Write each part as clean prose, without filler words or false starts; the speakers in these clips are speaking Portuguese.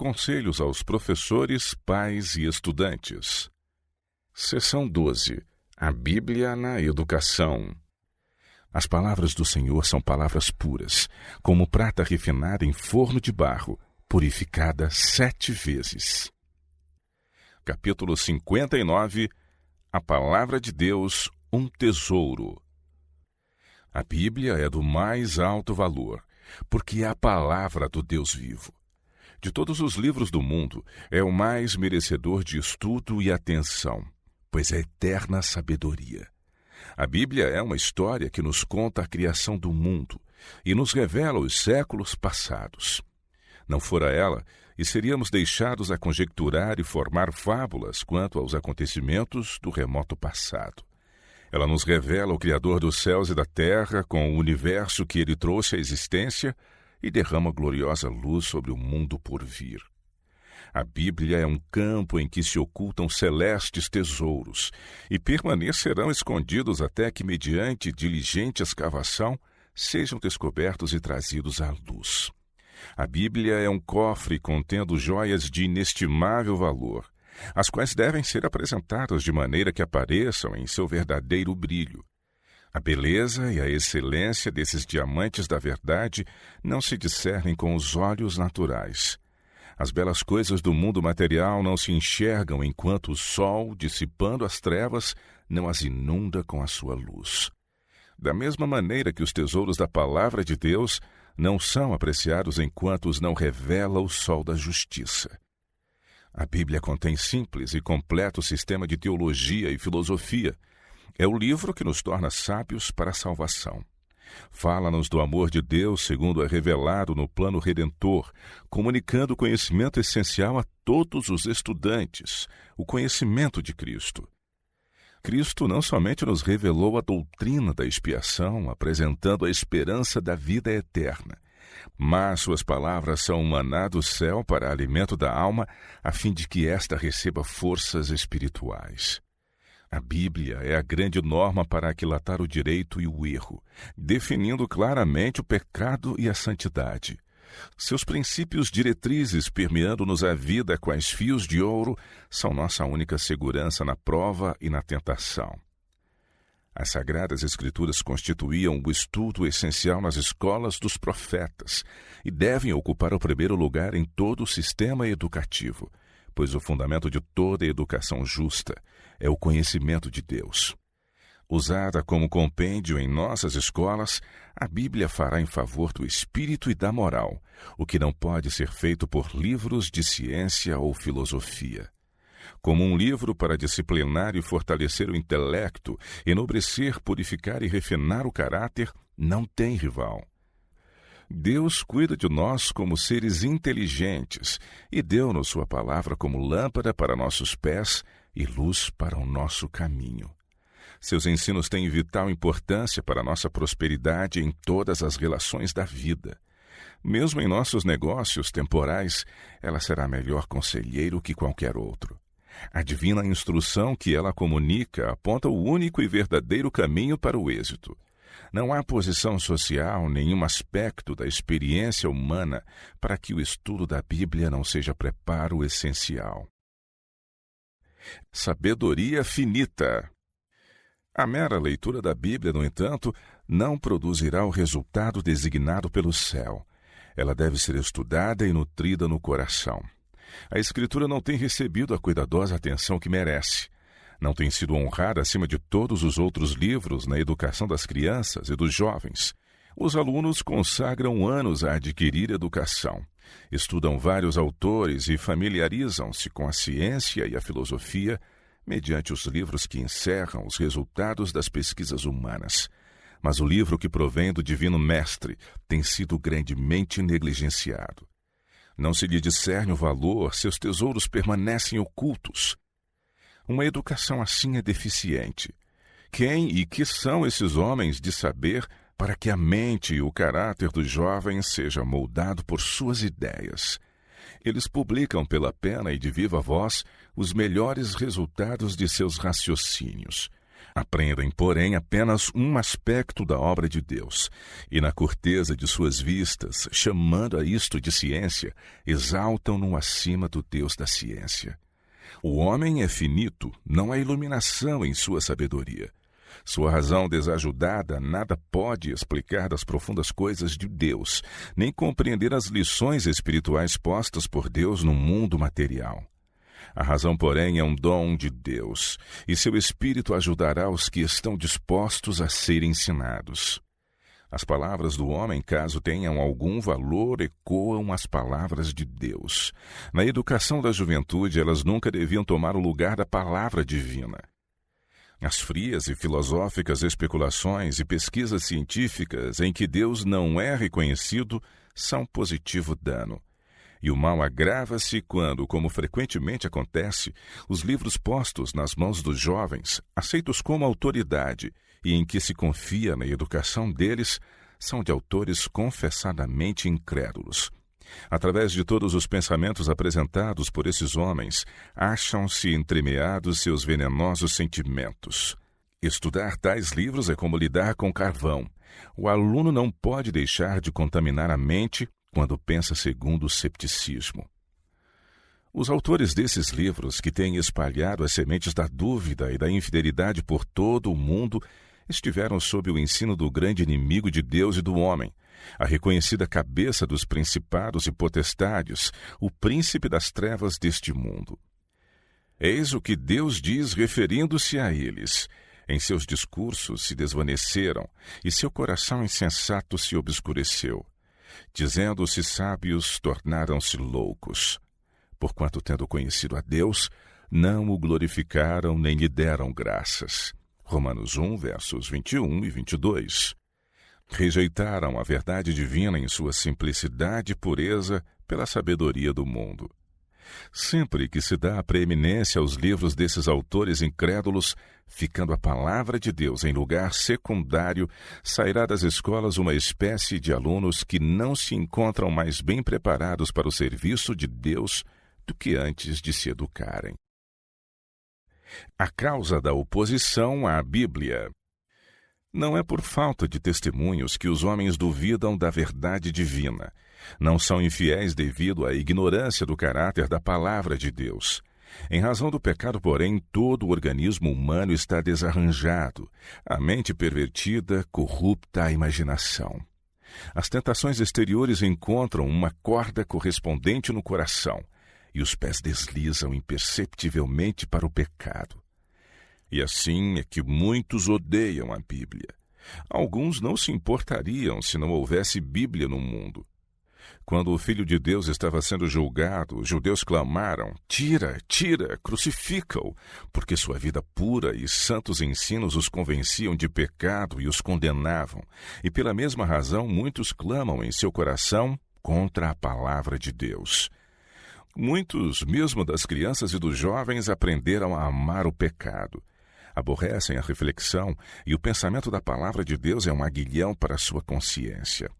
Conselhos aos professores, pais e estudantes. Seção 12. A Bíblia na educação. As palavras do Senhor são palavras puras, como prata refinada em forno de barro, purificada 7 vezes. Capítulo 59. A Palavra de Deus, um tesouro. A Bíblia é do mais alto valor, porque é a palavra do Deus vivo. De todos os livros do mundo, é o mais merecedor de estudo e atenção, pois é eterna sabedoria. A Bíblia é uma história que nos conta a criação do mundo e nos revela os séculos passados. Não fora ela, e seríamos deixados a conjecturar e formar fábulas quanto aos acontecimentos do remoto passado. Ela nos revela o Criador dos céus e da terra com o universo que ele trouxe à existência e derrama gloriosa luz sobre o mundo por vir. A Bíblia é um campo em que se ocultam celestes tesouros e permanecerão escondidos até que, mediante diligente escavação, sejam descobertos e trazidos à luz. A Bíblia é um cofre contendo joias de inestimável valor, as quais devem ser apresentadas de maneira que apareçam em seu verdadeiro brilho. A beleza e a excelência desses diamantes da verdade não se discernem com os olhos naturais. As belas coisas do mundo material não se enxergam enquanto o sol, dissipando as trevas, não as inunda com a sua luz. Da mesma maneira que os tesouros da palavra de Deus não são apreciados enquanto os não revela o sol da justiça. A Bíblia contém simples e completo sistema de teologia e filosofia. É o livro que nos torna sábios para a salvação. Fala-nos do amor de Deus segundo é revelado no plano redentor, comunicando o conhecimento essencial a todos os estudantes, o conhecimento de Cristo. Cristo não somente nos revelou a doutrina da expiação, apresentando a esperança da vida eterna, mas suas palavras são o maná do céu para alimento da alma, a fim de que esta receba forças espirituais. A Bíblia é a grande norma para aquilatar o direito e o erro, definindo claramente o pecado e a santidade. Seus princípios diretrizes, permeando-nos a vida quais fios de ouro, são nossa única segurança na prova e na tentação. As Sagradas Escrituras constituíam o estudo essencial nas escolas dos profetas e devem ocupar o primeiro lugar em todo o sistema educativo, pois o fundamento de toda educação justa é o conhecimento de Deus. Usada como compêndio em nossas escolas, a Bíblia fará em favor do espírito e da moral, o que não pode ser feito por livros de ciência ou filosofia. Como um livro para disciplinar e fortalecer o intelecto, enobrecer, purificar e refinar o caráter, não tem rival. Deus cuida de nós como seres inteligentes e deu-nos sua palavra como lâmpada para nossos pés e luz para o nosso caminho. Seus ensinos têm vital importância para a nossa prosperidade em todas as relações da vida. Mesmo em nossos negócios temporais, ela será melhor conselheiro que qualquer outro. A divina instrução que ela comunica aponta o único e verdadeiro caminho para o êxito. Não há posição social, nenhum aspecto da experiência humana para que o estudo da Bíblia não seja preparo essencial. Sabedoria finita. A mera leitura da Bíblia, no entanto, não produzirá o resultado designado pelo céu. Ela deve ser estudada e nutrida no coração. A Escritura não tem recebido a cuidadosa atenção que merece. Não tem sido honrada acima de todos os outros livros na educação das crianças e dos jovens. Os alunos consagram anos a adquirir educação. Estudam vários autores e familiarizam-se com a ciência e a filosofia mediante os livros que encerram os resultados das pesquisas humanas. Mas o livro que provém do Divino Mestre tem sido grandemente negligenciado. Não se lhe discerne o valor, seus tesouros permanecem ocultos. Uma educação assim é deficiente. Quem e que são esses homens de saber para que a mente e o caráter dos jovens seja moldado por suas ideias? Eles publicam pela pena e de viva voz os melhores resultados de seus raciocínios. Aprendem, porém, apenas um aspecto da obra de Deus, e na corteza de suas vistas, chamando a isto de ciência, exaltam-no acima do Deus da ciência. O homem é finito, não há iluminação em sua sabedoria. Sua razão desajudada nada pode explicar das profundas coisas de Deus, nem compreender as lições espirituais postas por Deus no mundo material. A razão, porém, é um dom de Deus, e seu Espírito ajudará os que estão dispostos a ser ensinados. As palavras do homem, caso tenham algum valor, ecoam as palavras de Deus. Na educação da juventude, elas nunca deviam tomar o lugar da palavra divina. As frias e filosóficas especulações e pesquisas científicas em que Deus não é reconhecido são positivo dano. E o mal agrava-se quando, como frequentemente acontece, os livros postos nas mãos dos jovens, aceitos como autoridade e em que se confia na educação deles, são de autores confessadamente incrédulos. Através de todos os pensamentos apresentados por esses homens, acham-se entremeados seus venenosos sentimentos. Estudar tais livros é como lidar com carvão. O aluno não pode deixar de contaminar a mente quando pensa segundo o cepticismo. Os autores desses livros, que têm espalhado as sementes da dúvida e da infidelidade por todo o mundo, estiveram sob o ensino do grande inimigo de Deus e do homem, a reconhecida cabeça dos principados e potestades, o príncipe das trevas deste mundo. Eis o que Deus diz referindo-se a eles. Em seus discursos se desvaneceram, e seu coração insensato se obscureceu. Dizendo-se sábios, tornaram-se loucos. Porquanto, tendo conhecido a Deus, não o glorificaram nem lhe deram graças. Romanos 1, versos 21 e 22. Rejeitaram a verdade divina em sua simplicidade e pureza pela sabedoria do mundo. Sempre que se dá a preeminência aos livros desses autores incrédulos, ficando a palavra de Deus em lugar secundário, sairá das escolas uma espécie de alunos que não se encontram mais bem preparados para o serviço de Deus do que antes de se educarem. A causa da oposição à Bíblia. Não é por falta de testemunhos que os homens duvidam da verdade divina. Não são infiéis devido à ignorância do caráter da palavra de Deus. Em razão do pecado, porém, todo o organismo humano está desarranjado, a mente pervertida, corrupta a imaginação. As tentações exteriores encontram uma corda correspondente no coração, e os pés deslizam imperceptivelmente para o pecado. E assim é que muitos odeiam a Bíblia. Alguns não se importariam se não houvesse Bíblia no mundo. Quando o Filho de Deus estava sendo julgado, os judeus clamaram: "Tira, tira, crucifica-o", porque sua vida pura e santos ensinos os convenciam de pecado e os condenavam. E pela mesma razão, muitos clamam em seu coração contra a palavra de Deus. Muitos, mesmo das crianças e dos jovens, aprenderam a amar o pecado. Aborrecem a reflexão, e o pensamento da palavra de Deus é um aguilhão para a sua consciência.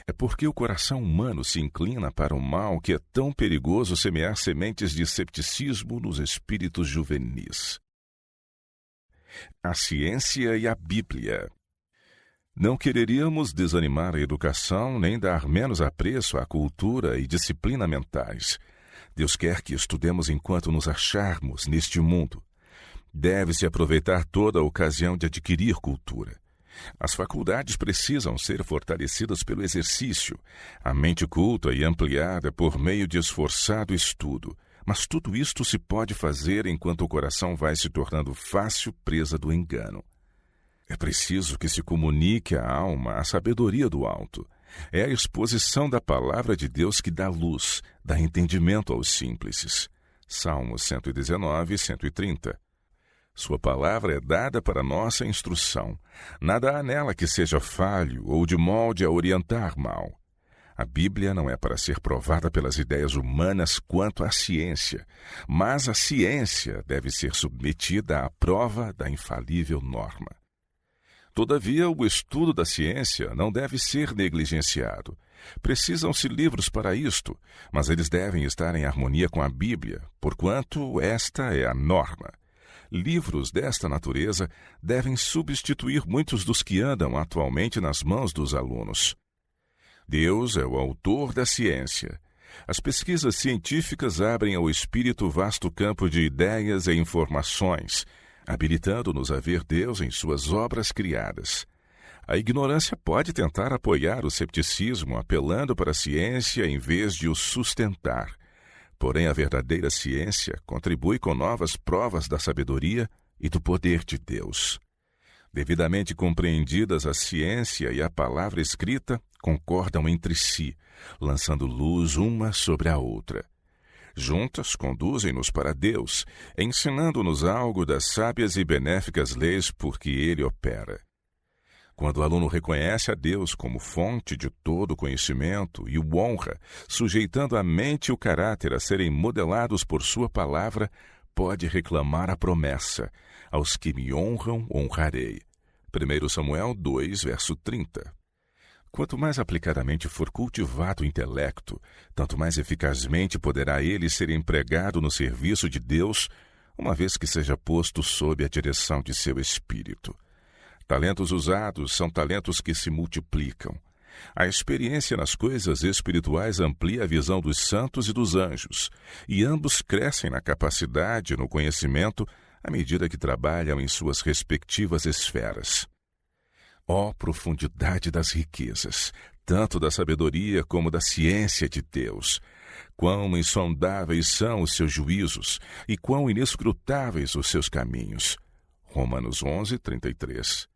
É porque o coração humano se inclina para o mal que é tão perigoso semear sementes de cepticismo nos espíritos juvenis. A ciência e a Bíblia. Não quereríamos desanimar a educação nem dar menos apreço à cultura e disciplina mentais. Deus quer que estudemos enquanto nos acharmos neste mundo. Deve-se aproveitar toda a ocasião de adquirir cultura. As faculdades precisam ser fortalecidas pelo exercício, a mente culta e ampliada por meio de esforçado estudo. Mas tudo isto se pode fazer enquanto o coração vai se tornando fácil presa do engano. É preciso que se comunique à alma a sabedoria do alto. É a exposição da palavra de Deus que dá luz, dá entendimento aos simples. Salmos 119 e 130. Sua palavra é dada para nossa instrução. Nada há nela que seja falho ou de molde a orientar mal. A Bíblia não é para ser provada pelas ideias humanas quanto à ciência, mas a ciência deve ser submetida à prova da infalível norma. Todavia, o estudo da ciência não deve ser negligenciado. Precisam-se livros para isto, mas eles devem estar em harmonia com a Bíblia, porquanto esta é a norma. Livros desta natureza devem substituir muitos dos que andam atualmente nas mãos dos alunos. Deus é o autor da ciência. As pesquisas científicas abrem ao espírito vasto campo de ideias e informações, habilitando-nos a ver Deus em suas obras criadas. A ignorância pode tentar apoiar o cepticismo, apelando para a ciência em vez de o sustentar. Porém, a verdadeira ciência contribui com novas provas da sabedoria e do poder de Deus. Devidamente compreendidas, a ciência e a palavra escrita concordam entre si, lançando luz uma sobre a outra. Juntas, conduzem-nos para Deus, ensinando-nos algo das sábias e benéficas leis por que Ele opera. Quando o aluno reconhece a Deus como fonte de todo conhecimento e o honra, sujeitando a mente e o caráter a serem modelados por sua palavra, pode reclamar a promessa: aos que me honram, honrarei. 1 Samuel 2, verso 30. Quanto mais aplicadamente for cultivado o intelecto, tanto mais eficazmente poderá ele ser empregado no serviço de Deus, uma vez que seja posto sob a direção de seu espírito. Talentos usados são talentos que se multiplicam. A experiência nas coisas espirituais amplia a visão dos santos e dos anjos, e ambos crescem na capacidade e no conhecimento à medida que trabalham em suas respectivas esferas. Ó profundidade das riquezas, tanto da sabedoria como da ciência de Deus! Quão insondáveis são os seus juízos e quão inescrutáveis os seus caminhos! Romanos 11, 33.